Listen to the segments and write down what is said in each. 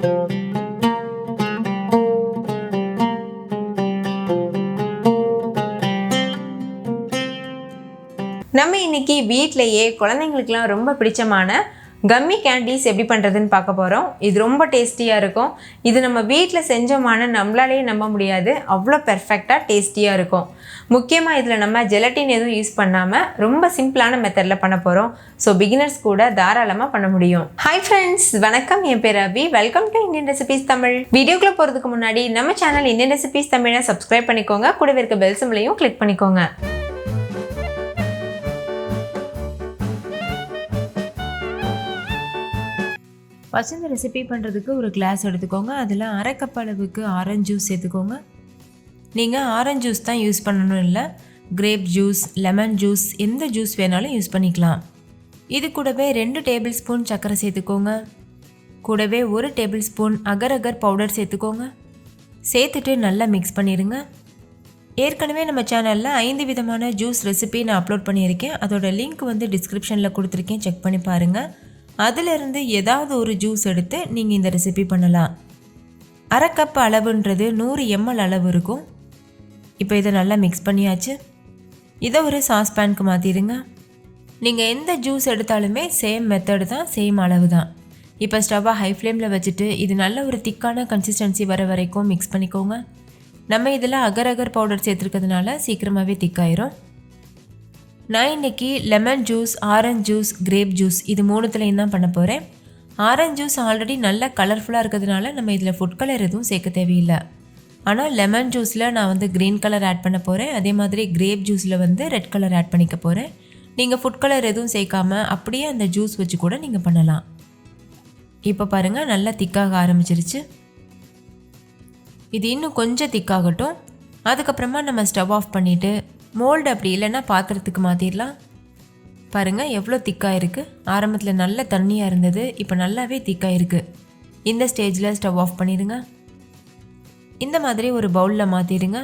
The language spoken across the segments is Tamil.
நம்ம இன்னைக்கு வீட்டிலேயே குழந்தைங்களுக்குலாம் ரொம்ப பிடிச்சமான கம்மி கேண்டீஸ் எப்படி பண்ணுறதுன்னு பார்க்க போகிறோம். இது ரொம்ப டேஸ்டியாக இருக்கும். இது நம்ம வீட்டில் செஞ்சோமான நம்மளாலேயே நம்ப முடியாது, அவ்வளோ பெர்ஃபெக்டாக டேஸ்டியாக இருக்கும். முக்கியமாக இதில் நம்ம ஜெலட்டின் எதுவும் யூஸ் பண்ணாமல் ரொம்ப சிம்பிளான மெத்தடில் பண்ண போகிறோம். ஸோ பிகினர்ஸ் கூட தாராளமாக பண்ண முடியும். ஹாய் ஃப்ரெண்ட்ஸ், வணக்கம். என் பேர் Abhi. Welcome to Indian recipes Tamil. வீடியோக்குள்ளே போகிறதுக்கு முன்னாடி நம்ம சேனல் இந்தியன் ரெசிபீஸ் தமிழை சப்ஸ்கிரைப் பண்ணிக்கோங்க. கூடவே இருக்க பெல் சிம்பலையும் கிளிக் பண்ணிக்கோங்க. ஃபஸ்ட் இந்த ரெசிபி பண்ணுறதுக்கு ஒரு கிளாஸ் எடுத்துக்கோங்க. அதில் அரை கப் அளவுக்கு ஆரஞ்சு ஜூஸ் சேர்த்துக்கோங்க. நீங்கள் ஆரஞ்சு ஜூஸ் தான் யூஸ் பண்ணணும் இல்லை, கிரேப் ஜூஸ், லெமன் ஜூஸ், எந்த ஜூஸ் வேணாலும் யூஸ் பண்ணிக்கலாம். இது கூடவே 2 டேபிள் ஸ்பூன் சர்க்கரை சேர்த்துக்கோங்க. கூடவே 1 டேபிள் ஸ்பூன் அகர் பவுடர் சேர்த்துக்கோங்க. சேர்த்துட்டு நல்லா மிக்ஸ் பண்ணிடுங்க. ஏற்கனவே நம்ம சேனலில் 5 விதமான ஜூஸ் ரெசிபி நான் அப்லோட் பண்ணியிருக்கேன். அதோட லிங்க் வந்து டிஸ்கிரிப்ஷனில் கொடுத்துருக்கேன், செக் பண்ணி பாருங்கள். அதிலிருந்து ஏதாவது ஒரு ஜூஸ் எடுத்து நீங்கள் இந்த ரெசிபி பண்ணலாம். அரை கப் அளவுன்றது 100 ml அளவு இருக்கும். இப்போ இதை நல்லா மிக்ஸ் பண்ணியாச்சு. இதை ஒரு சாஸ்பேனுக்கு மாற்றிடுங்க. நீங்கள் எந்த ஜூஸ் எடுத்தாலுமே சேம் மெத்தடு தான், சேம் அளவு தான். இப்போ ஸ்டவ்வை ஹை ஃப்ளேமில் வச்சுட்டு இது நல்ல ஒரு திக்கான கன்சிஸ்டன்சி வர வரைக்கும் மிக்ஸ் பண்ணிக்கோங்க. நம்ம இதில் அகர் பவுடர் சேர்த்துருக்கிறதுனால சீக்கிரமாகவே திக்காயிரும். நான் இன்றைக்கி lemon juice, orange juice, grape juice இது 3த்துலையும் தான் பண்ண போகிறேன். ஆரஞ்ச் ஜூஸ் ஆல்ரெடி நல்லா கலர்ஃபுல்லாக இருக்கிறதுனால நம்ம இதில் ஃபுட் கலர் எதுவும் சேர்க்க தேவையில்லை. ஆனால் லெமன் ஜூஸில் நான் வந்து க்ரீன் கலர் ஆட் பண்ண போகிறேன். அதே மாதிரி கிரேப் ஜூஸில் வந்து ரெட் கலர் ஆட் பண்ணிக்க போகிறேன். நீங்கள் ஃபுட் கலர் எதுவும் சேர்க்காமல் அப்படியே அந்த ஜூஸ் வச்சு கூட நீங்கள் பண்ணலாம். இப்போ பாருங்கள், நல்லா திக்காக ஆரம்பிச்சிருச்சு. இது இன்னும் கொஞ்சம் திக்காகட்டும். அதுக்கப்புறமா நம்ம ஸ்டவ் ஆஃப் பண்ணிவிட்டு மோல்டு அப்படி இல்லைன்னா பாத்திரத்துக்கு மாற்றிடலாம். பாருங்கள் எவ்வளோ திக்காக இருக்குது. ஆரம்பத்தில் நல்ல தண்ணியாக இருந்தது, இப்போ நல்லாவே திக்காக இருக்குது. இந்த ஸ்டேஜில் ஸ்டவ் ஆஃப் பண்ணிடுங்க. இந்த மாதிரி ஒரு பவுலில் மாற்றிடுங்க.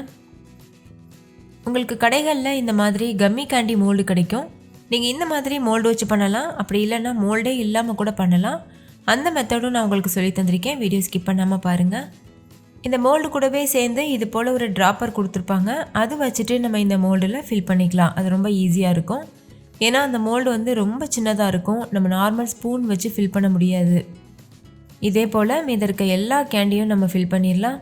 உங்களுக்கு கடைகளில் இந்த மாதிரி கம்மி கேண்டி மோல்டு கிடைக்கும். நீங்கள் இந்த மாதிரி மோல்டு வச்சு பண்ணலாம், அப்படி இல்லைன்னா மோல்டே இல்லாமல் கூட பண்ணலாம். அந்த மெத்தடும் நான் உங்களுக்கு சொல்லி தந்திருக்கேன், வீடியோ ஸ்கிப் பண்ணாமல் பாருங்கள். இந்த மோல்டு கூடவே சேர்ந்து இது போல் ஒரு ட்ராப்பர் கொடுத்துருப்பாங்க. அது வச்சுட்டு நம்ம இந்த மோல்டில் ஃபில் பண்ணிக்கலாம். அது ரொம்ப ஈஸியாக இருக்கும். ஏன்னா அந்த மோல்டு வந்து ரொம்ப சின்னதாக இருக்கும், நம்ம நார்மல் ஸ்பூன் வச்சு ஃபில் பண்ண முடியாது. இதே போல் மீதி இருக்க எல்லா கேண்டியும் நம்ம ஃபில் பண்ணிடலாம்.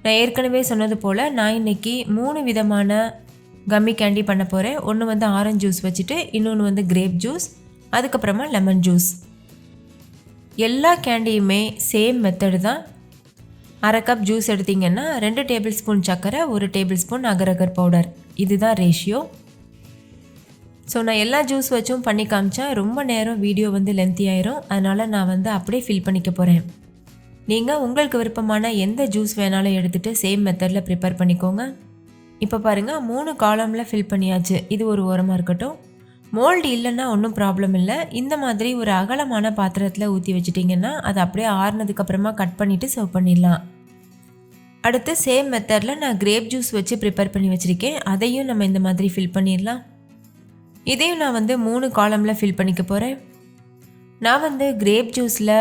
நான் ஏற்கனவே சொன்னது போல் நான் இன்றைக்கி 3 விதமான கம்மி கேண்டி பண்ண போகிறேன். ஒன்று வந்து ஆரஞ்சு ஜூஸ் வச்சுட்டு, இன்னொன்று வந்து கிரேப் ஜூஸ், அதுக்கப்புறமா லெமன் ஜூஸ். எல்லா கேண்டியுமே சேம் மெத்தடு தான். அரை கப் ஜூஸ் எடுத்திங்கன்னா 2 டேபிள் ஸ்பூன் சர்க்கரை, 1 டேபிள் ஸ்பூன் அகர் பவுடர், இதுதான் ரேஷியோ. ஸோ நான் எல்லா ஜூஸ் வச்சும் பண்ணி காமிச்சா ரொம்ப நேரம் வீடியோ வந்து லென்த்தி ஆயிரும். அதனால் நான் வந்து அப்படியே ஃபில் பண்ணிக்க போகிறேன். நீங்கள் உங்களுக்கு விருப்பமான எந்த ஜூஸ் வேணாலும் எடுத்துகிட்டு சேம் மெத்தடில் ப்ரிப்பேர் பண்ணிக்கோங்க. இப்போ பாருங்கள் 3 காலமில் ஃபில் பண்ணியாச்சு. இது ஒரு ஓரமாக இருக்கட்டும். மோல்டு இல்லைன்னா ஒன்றும் ப்ராப்ளம் இல்லை. இந்த மாதிரி ஒரு அகலமான பாத்திரத்தில் ஊற்றி வச்சிட்டிங்கன்னா அது அப்படியே ஆறுனதுக்கப்புறமா கட் பண்ணிவிட்டு சர்வ் பண்ணிடலாம். அடுத்து சேம் மெத்தடில் நான் கிரேப் ஜூஸ் வச்சு ப்ரிப்பேர் பண்ணி வச்சுருக்கேன். அதையும் நம்ம இந்த மாதிரி ஃபில் பண்ணிடலாம். இதையும் நான் வந்து 3 காலமில் ஃபில் பண்ணிக்க போகிறேன். நான் வந்து கிரேப் ஜூஸில்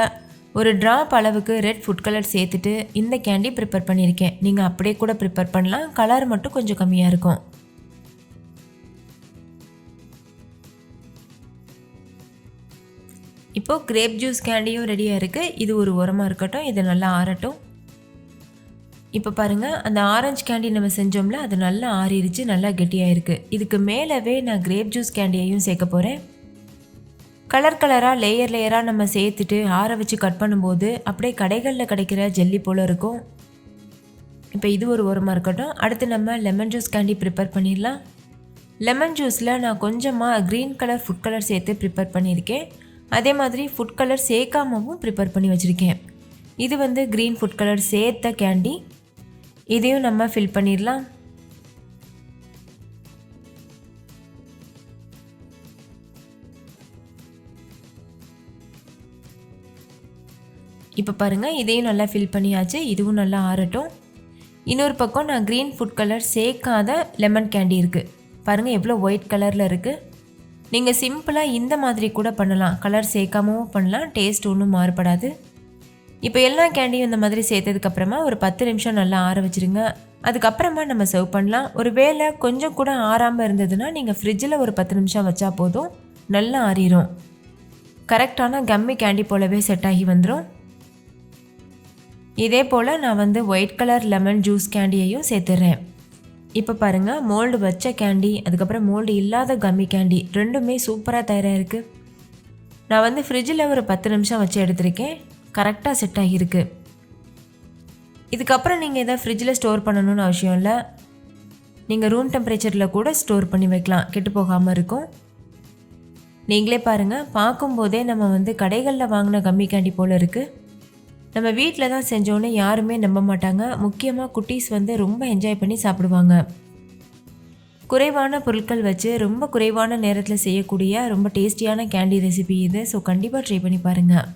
ஒரு ட்ராப் அளவுக்கு ரெட் ஃபுட் கலர் சேர்த்துட்டு இந்த கேண்டி ப்ரிப்பேர் பண்ணியிருக்கேன். நீங்கள் அப்படியே கூட ப்ரிப்பேர் பண்ணலாம், கலர் மட்டும் கொஞ்சம் கம்மியாக இருக்கும். இப்போது கிரேப் ஜூஸ் கேண்டியும் ரெடியாக இருக்குது. இது ஒரு உரமாக இருக்கட்டும், இது நல்லா ஆறட்டும். இப்போ பாருங்கள், அந்த ஆரஞ்சு கேண்டி நம்ம செஞ்சோம்ல, அது நல்லா ஆறிடுச்சு, நல்லா கெட்டியாக. இதுக்கு மேலவே நான் கிரேப் ஜூஸ் கேண்டியையும் சேர்க்க போகிறேன். கலராக லேயராக நம்ம சேர்த்துட்டு ஆற வச்சு கட் பண்ணும்போது அப்படியே கடைகளில் கிடைக்கிற ஜெல்லி போல் இருக்கும். இப்போ இது ஒரு உரமாக இருக்கட்டும். அடுத்து நம்ம லெமன் ஜூஸ் கேண்டி ப்ரிப்பேர் பண்ணிடலாம். லெமன் ஜூஸில் நான் கொஞ்சமாக க்ரீன் கலர் ஃபுட் கலர் சேர்த்து ப்ரிப்பேர் பண்ணியிருக்கேன். அதே மாதிரி ஃபுட் கலர் சேர்க்காமவும் ப்ரிப்பேர் பண்ணி வச்சுருக்கேன். இது வந்து க்ரீன் ஃபுட் கலர் சேர்த்த கேண்டி. இதையும் நம்ம ஃபில் பண்ணிடலாம். இப்போ பாருங்கள், இதையும் நல்லா ஃபில் பண்ணியாச்சு. இதுவும் நல்லா ஆறட்டும். இன்னொரு பக்கம் நான் க்ரீன் ஃபுட் கலர் சேர்க்காத லெமன் கேண்டி இருக்குது. பாருங்கள் எவ்வளோ ஒயிட் கலரில் இருக்குது. நீங்கள் சிம்பிளாக இந்த மாதிரி கூட பண்ணலாம், கலர் சேர்க்காமவும் பண்ணலாம், டேஸ்ட் ஒன்றும் மாறுபடாது. இப்போ எல்லா கேண்டியும் இந்த மாதிரி சேர்த்ததுக்கப்புறமா ஒரு 10 நிமிஷம் நல்லா ஆற வச்சுருங்க. அதுக்கப்புறமா நம்ம சர்வ் பண்ணலாம். ஒரு வேளை கொஞ்சம் கூட ஆறாமல் இருந்ததுன்னா நீங்கள் ஃப்ரிட்ஜில் ஒரு 10 நிமிஷம் வச்சா போதும், நல்லா ஆறிடும். கரெக்டான கம்மி கேண்டி போலவே செட் ஆகி வந்துடும். இதே போல் நான் ஒயிட் கலர் லெமன் ஜூஸ் கேண்டியையும் சேர்த்துறேன். இப்போ பாருங்கள், மோல்டு வச்ச கேண்டி அதுக்கப்புறம் மோல்டு இல்லாத கம்மி கேண்டி ரெண்டுமே சூப்பராக தயாராக இருக்குது. நான் ஃப்ரிட்ஜில் ஒரு 10 நிமிஷம் வச்சு எடுத்திருக்கேன். கரெக்டாக செட் ஆகியிருக்கு. இதுக்கப்புறம் நீங்கள் எதாவது ஃப்ரிட்ஜில் ஸ்டோர் பண்ணணும்னு அவசியம் இல்லை. நீங்கள் ரூம் டெம்பரேச்சரில் கூட ஸ்டோர் பண்ணி வைக்கலாம், கெட்டு போகாமல் இருக்கும். நீங்களே பாருங்கள், பார்க்கும்போதே நம்ம கடைகளில் வாங்கின கம்மி கேண்டி போல் இருக்குது. நம்ம வீட்டில் தான் செஞ்சோன்னே யாருமே நம்ப மாட்டாங்க. முக்கியமாக குட்டீஸ் ரொம்ப என்ஜாய் பண்ணி சாப்பிடுவாங்க. குறைவான பொருட்கள் வச்சு ரொம்ப குறைவான நேரத்தில் செய்யக்கூடிய ரொம்ப டேஸ்டியான கேண்டி ரெசிபி இது. ஸோ கண்டிப்பாக ட்ரை பண்ணி பாருங்கள்.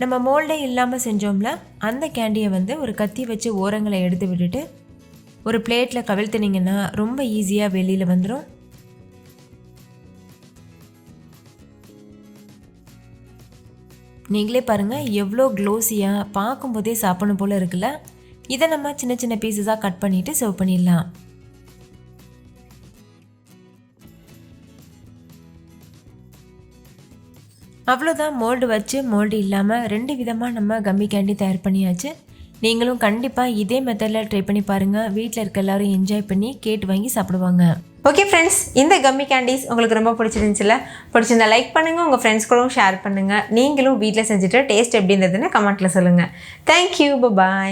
நம்ம மோல்டே இல்லாமல் செஞ்சோம்ல, அந்த கேண்டியை ஒரு கத்தி வச்சு ஓரங்களை எடுத்து விட்டுட்டு ஒரு பிளேட்டில் கவிழ்த்துனீங்கன்னா ரொம்ப ஈஸியாக வெளியில் வந்துடும். நீங்களே பாருங்கள், எவ்வளோ க்ளோஸியாக பார்க்கும்போதே சாப்பிடணும் போல் இருக்குல்ல. இதை நம்ம சின்ன சின்ன பீஸஸாக கட் பண்ணிவிட்டு சர்வ் பண்ணிடலாம். அவ்வளோதான், மோல்டு வச்சு மோல்டு இல்லாமல் 2 விதமாக நம்ம கம்மி கேண்டி தயார் பண்ணியாச்சு. நீங்களும் கண்டிப்பாக இதே மெத்தடில் ட்ரை பண்ணி பாருங்கள். வீட்டில் இருக்க எல்லோரும் என்ஜாய் பண்ணி கேட்டு வாங்கி சாப்பிடுவாங்க. ஓகே ஃப்ரெண்ட்ஸ், இந்த கம்மி கேண்டீஸ் உங்களுக்கு ரொம்ப பிடிச்சிருந்துச்சுல? பிடிச்சிருந்தா லைக் பண்ணுங்கள், உங்கள் ஃப்ரெண்ட்ஸ் கூடவும் ஷேர் பண்ணுங்கள். நீங்களும் வீட்டில் செஞ்சுட்டு டேஸ்ட் எப்படி இருந்ததுன்னு கமெண்ட்டில் சொல்லுங்கள். தேங்க்யூ, பாய்.